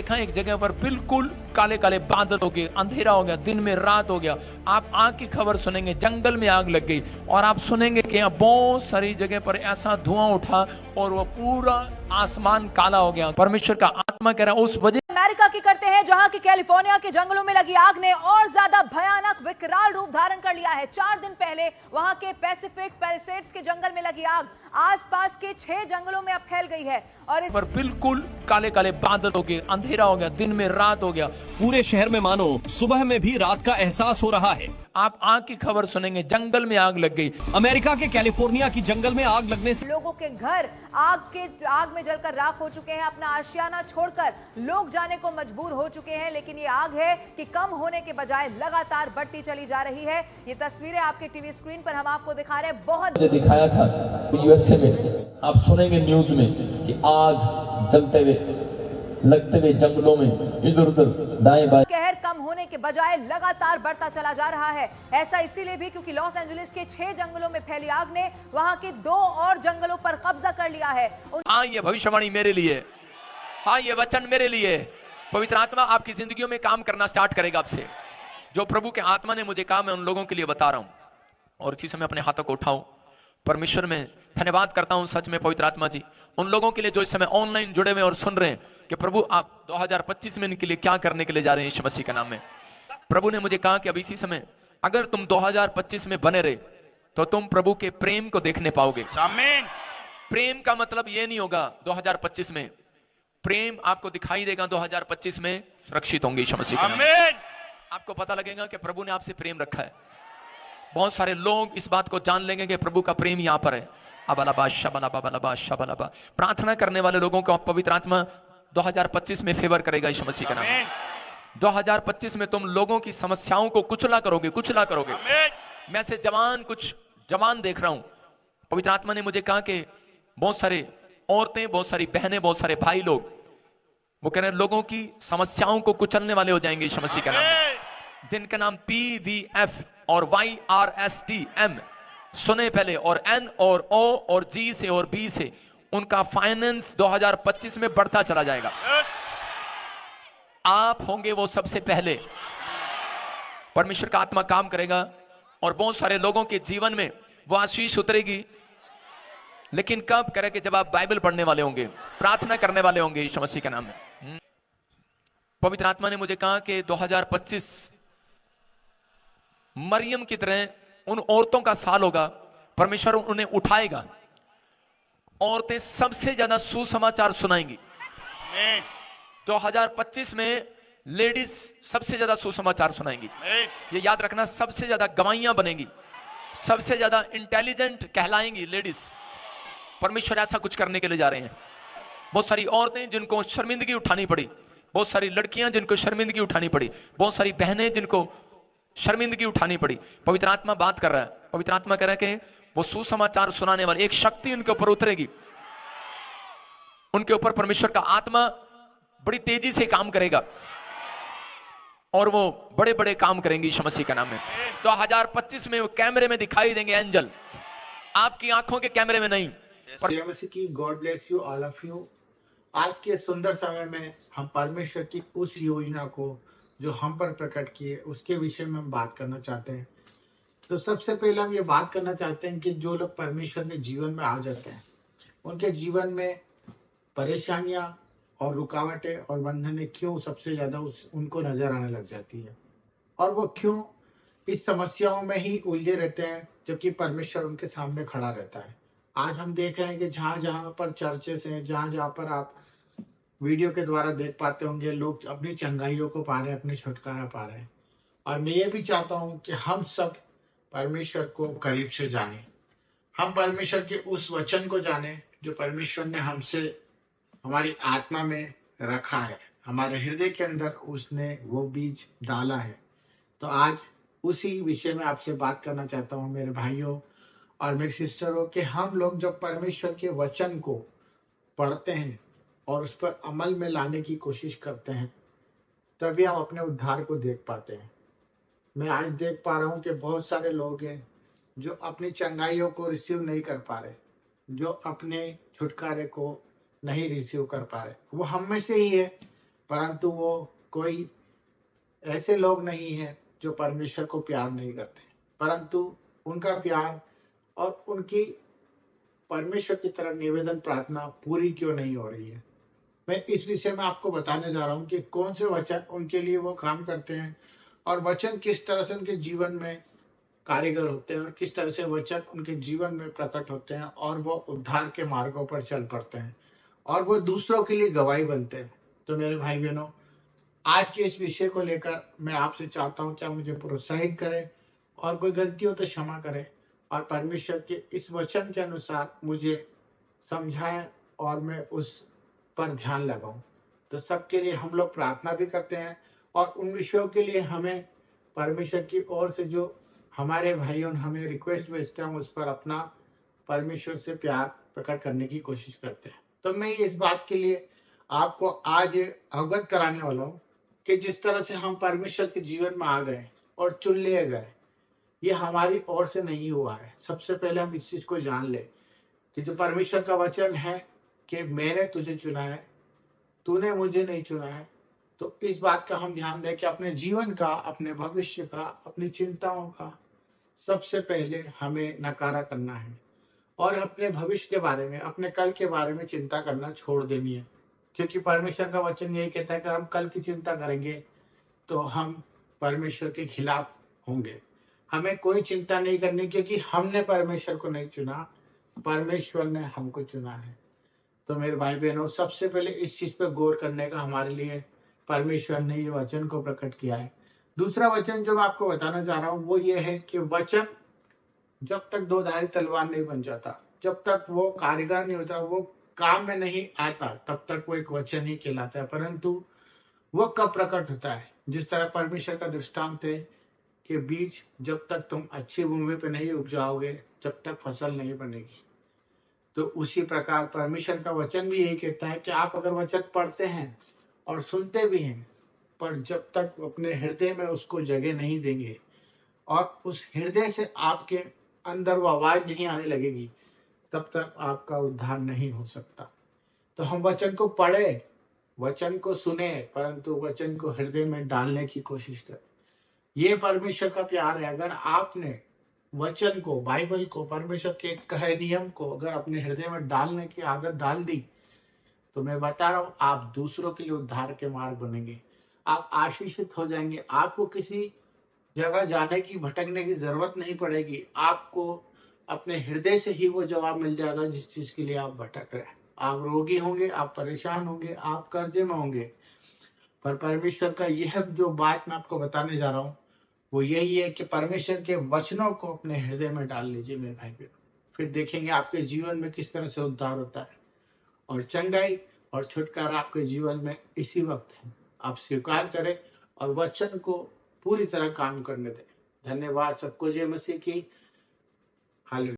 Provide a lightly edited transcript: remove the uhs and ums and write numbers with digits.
देखा एक जगह पर बिल्कुल काले काले बादल हो गए, अंधेरा हो गया, दिन में रात हो गया। आप आग की खबर सुनेंगे, जंगल में आग लग गई, और आप सुनेंगे कि यहाँ बहुत सारी जगह पर ऐसा धुआं उठा और वो पूरा आसमान काला हो गया। परमेश्वर का आत्मा कह रहा है उस वजह अमेरिका की करते हैं, जहां की कैलिफोर्निया के जंगलों में लगी आग ने और ज्यादा भयानक विकराल रूप धारण कर लिया है। 4 दिन पहले वहां के पैसिफिक पैलिसेड्स के जंगल में लगी आग आसपास के 6 जंगलों में अब फैल गई है और इस पर बिल्कुल काले काले बादल हो गए, अंधेरा हो गया, दिन में रात हो गया। पूरे शहर में मानो सुबह में भी रात का एहसास हो रहा है। आप आग की खबर सुनेंगे, जंगल में आग लग गई। अमेरिका के कैलिफोर्निया की जंगल में आग लगने से लोगों के घर आग में जलकर राख हो चुके हैं। अपना आशियाना छोड़कर लोग जाने को मजबूर हो चुके हैं, लेकिन ये आग है कि कम होने के बजाय लगातार बढ़ती चली जा रही है। ये तस्वीरें आपके टीवी स्क्रीन पर हम आपको दिखा रहे हैं। बहुत दिखाया था यूएसए में, आप सुनेंगे न्यूज में कि आग जलते हुए लगते हुए जंगलों में इधर उधर दाएं बाएं। कहर कम होने के बजाय लगातार बढ़ता चला जा रहा है। ऐसा इसीलिए भी क्योंकि लॉस एंजलिस के 6 जंगलों में फैली आग ने वहां के 2 और जंगलों पर कब्जा कर लिया है। हाँ, ये भविष्यवाणी मेरे लिए, हाँ ये वचन मेरे लिए। पवित्र आत्मा आपकी जिंदगियों में काम करना स्टार्ट करेगा आपसे। जो प्रभु के आत्मा ने मुझे कहा, मैं उन लोगों के लिए बता रहा हूं। और इसी समय अपने हाथों को उठाऊं, परमेश्वर में धन्यवाद करता हूं सच में पवित्र आत्मा जी, उन लोगों के लिए जो इस समय ऑनलाइन जुड़े हुए और सुन रहे हैं कि प्रभु आप 2025 में इनके लिए क्या करने के लिए जा रहे हैं। यीशु मसीह के नाम में प्रभु ने मुझे कहा कि अब इसी समय अगर तुम 2025 में बने रहे तो तुम प्रभु के प्रेम को देखने पाओगे। आमीन। प्रेम का मतलब ये नहीं होगा 2025 में, प्रेम आपको दिखाई देगा 2025 में सुरक्षित होंगे यीशु मसीह के नाम में। आपको पता लगेगा कि प्रभु ने आपसे प्रेम रखा है। बहुत सारे लोग इस बात को जान लेंगे कि प्रभु का प्रेम यहां पर है। प्रार्थना करने वाले लोगों को पवित्र आत्मा 2025 में फेवर करेगा यीशु मसीह का नाम। 2025 में तुम लोगों की समस्याओं को कुचला करोगे। मैं से कुछ जवान देख रहा हूं। पवित्र आत्मा ने मुझे कहा कि बहुत सारे औरतें, बहुत सारी बहनें, बहुत सारे भाई लोग, वो कह रहे हैं लोगों की समस्याओं को कुचलने वाले हो जाएंगे यीशु मसीह का नाम। जिनका नाम PVF और YRSTM सुने पहले, और N और O और G से और B से, उनका फाइनेंस 2025 में बढ़ता चला जाएगा। आप होंगे वो सबसे पहले। परमेश्वर का आत्मा काम करेगा और बहुत सारे लोगों के जीवन में वो आशीष उतरेगी। लेकिन कब करे कि जब आप बाइबल पढ़ने वाले होंगे, प्रार्थना करने वाले होंगे यीशु मसीह के नाम में। पवित्र आत्मा ने मुझे कहा कि 2025 मरियम की तरह उन औरतों का साल होगा। परमेश्वर उन्हें उठाएगा। औरतें सबसे ज्यादा सुसमाचार सुनाएंगी। 2025 में लेडीज सबसे ज्यादा सुसमाचार सुनाएंगी। ये याद रखना, सबसे ज्यादा गवाहियां बनेंगी, सबसे ज्यादा इंटेलिजेंट कहलाएंगी लेडीज। परमेश्वर ऐसा कुछ करने के लिए जा रहे हैं। बहुत सारी औरतें जिनको शर्मिंदगी उठानी पड़ी, बहुत सारी लड़कियां जिनको शर्मिंदगी उठानी पड़ी, बहुत सारी बहनें जिनको शर्मिंदगी उठानी पड़ी, पवित्र आत्मा बात कर रहा है। पवित्र आत्मा कह रहा है कि वो सुसमाचार सुनाने वाली एक शक्ति उनके ऊपर उतरेगी। उनके ऊपर परमेश्वर का आत्मा बड़ी तेजी से काम करेगा और वो बड़े बड़े काम करेंगे यीशु मसीह के नाम में। 2025 में वो कैमरे में दिखाई देंगे एंजल, आपकी आंखों के कैमरे में नहीं। मसीह की God bless you all of you. आज के सुंदर समय में हम परमेश्वर की उस योजना को जो हम पर प्रकट किए उसके विषय में हम बात करना चाहते हैं। तो सबसे पहले हम ये बात करना चाहते हैं कि जो लोग परमेश्वर के जीवन में आ जाते हैं, उनके जीवन में परेशानियां और रुकावटें और बंधनें क्यों सबसे ज्यादा उनको नजर आने लग जाती है, और वो क्यों इस समस्याओं में ही उलझे रहते हैं जबकि परमेश्वर उनके सामने खड़ा रहता है। आज हम देख रहे हैं कि जहाँ जहाँ पर चर्चेस हैं, जहाँ जहाँ पर आप वीडियो के द्वारा देख पाते होंगे, लोग अपनी चंगाइयों को पा रहे हैं, अपनी छुटकारा पा रहे हैं। और मैं ये भी चाहता हूँ कि हम सब परमेश्वर को करीब से जानें। हम परमेश्वर के उस वचन को जानें जो परमेश्वर ने हमसे, हमारी आत्मा में रखा है, हमारे हृदय के अंदर उसने वो बीज डाला है। तो आज उसी विषय में आपसे बात करना चाहता हूँ मेरे भाइयों और मेरी सिस्टरों, कि हम लोग जब परमेश्वर के वचन को पढ़ते हैं और उस पर अमल में लाने की कोशिश करते हैं, तभी हम अपने उद्धार को देख पाते हैं। मैं आज देख पा रहा हूँ कि बहुत सारे लोग हैं जो अपनी चंगाइयों को रिसीव नहीं कर पा रहे, जो अपने छुटकारे को नहीं रिसीव कर पा रहे। वो हम में से ही है परंतु वो कोई ऐसे लोग नहीं हैं जो परमेश्वर को प्यार नहीं करते, परंतु उनका प्यार और उनकी परमेश्वर की तरफ निवेदन प्रार्थना पूरी क्यों नहीं हो रही है। मैं इस विषय में आपको बताने जा रहा हूँ कि कौन से वचन उनके लिए वो काम करते हैं और वचन किस तरह से उनके जीवन में कारीगर होते हैं और किस तरह से वचन उनके जीवन में प्रकट होते हैं और वो उद्धार के मार्गों पर चल पड़ते हैं और वो दूसरों के लिए गवाही बनते हैं। तो मेरे भाई बहनों, आज के इस विषय को लेकर मैं आपसे चाहता हूं कि आप मुझे प्रोत्साहित करें और कोई गलती हो तो क्षमा करें और परमेश्वर के इस वचन के अनुसार मुझे समझाएं और मैं उस पर ध्यान लगाऊं। तो सबके लिए हम लोग प्रार्थना भी करते हैं और उन विषयों के लिए हमें परमेश्वर की ओर से जो हमारे भाइयों हमें रिक्वेस्ट भेजते हैं उस पर अपना परमेश्वर से प्यार प्रकट करने की कोशिश करते हैं। तो मैं इस बात के लिए आपको आज अवगत कराने वाला हूँ कि जिस तरह से हम परमेश्वर के जीवन में आ गए और चुन लिए गए, ये हमारी ओर से नहीं हुआ है। सबसे पहले हम इस चीज को जान ले कि जो परमेश्वर का वचन है कि मैंने तुझे चुना है, तूने मुझे नहीं चुना है। तो इस बात का हम ध्यान दें कि अपने जीवन का, अपने भविष्य का, अपनी चिंताओं का सबसे पहले हमें नकारा करना है और अपने भविष्य के बारे में, अपने कल के बारे में चिंता करना छोड़ देनी है। क्योंकि परमेश्वर का वचन यही कहता है कि हम कल की चिंता करेंगे तो हम परमेश्वर के खिलाफ होंगे। हमें कोई चिंता नहीं करनी क्योंकि हमने परमेश्वर को नहीं चुना, परमेश्वर ने हमको चुना है। तो मेरे भाई बहनों, सबसे पहले इस चीज पर गौर करने का हमारे लिए परमेश्वर ने ये वचन को प्रकट किया है। दूसरा वचन जो मैं आपको बताना चाह रहा हूँ वो ये है कि वचन जब तक दो धारी तलवार नहीं बन जाता, जब तक वो कारीगर नहीं होता, वो काम में नहीं आता, तब तक वो एक वचन ही कहलाता है। परंतु वो कब प्रकट होता है? जिस तरह परमेश्वर का दृष्टांत है कि बीज जब तक तुम अच्छी भूमि पे नहीं उपजाओगे जब तक फसल नहीं बनेगी। तो उसी प्रकार परमेश्वर का वचन भी यही कहता है कि आप अगर वचन पढ़ते हैं और सुनते भी हैं, पर जब तक अपने हृदय में उसको जगह नहीं देंगे और उस हृदय से आपके अंदर वो आवाज नहीं आने लगेगी, तब तक आपका उद्धार नहीं हो सकता। तो हम वचन को पढ़े, वचन को सुने, परंतु वचन को हृदय में डालने की कोशिश करें। ये परमेश्वर का प्यार है। अगर आपने वचन को, बाइबल को, परमेश्वर के कहे नियम को अगर अपने हृदय में डालने की आदत डाल दी, तो मैं बता रहा हूं आप दूसरों के लिए उद्धार के मार्ग बनेंगे, आप आशीषित हो जाएंगे। आपको किसी जगह जाने की, भटकने की जरूरत नहीं पड़ेगी। आपको अपने हृदय से ही वो जवाब मिल जाएगा जिस चीज के लिए आप भटक रहे हैं। आप रोगी होंगे, आप परेशान होंगे, आप कर्जे में होंगे, पर परमेश्वर का यह जो बात मैं आपको बताने जा रहा हूँ वो यही है कि परमेश्वर के वचनों को अपने हृदय में डाल लीजिए मेरे भाई बहन। फिर देखेंगे आपके जीवन में किस तरह से उद्धार होता है और चंगाई और छुटकारा आपके जीवन में इसी वक्त है। आप स्वीकार करें और वचन को पूरी तरह काम करने दें। धन्यवाद। सबको जय मसीह की। हालेलुया।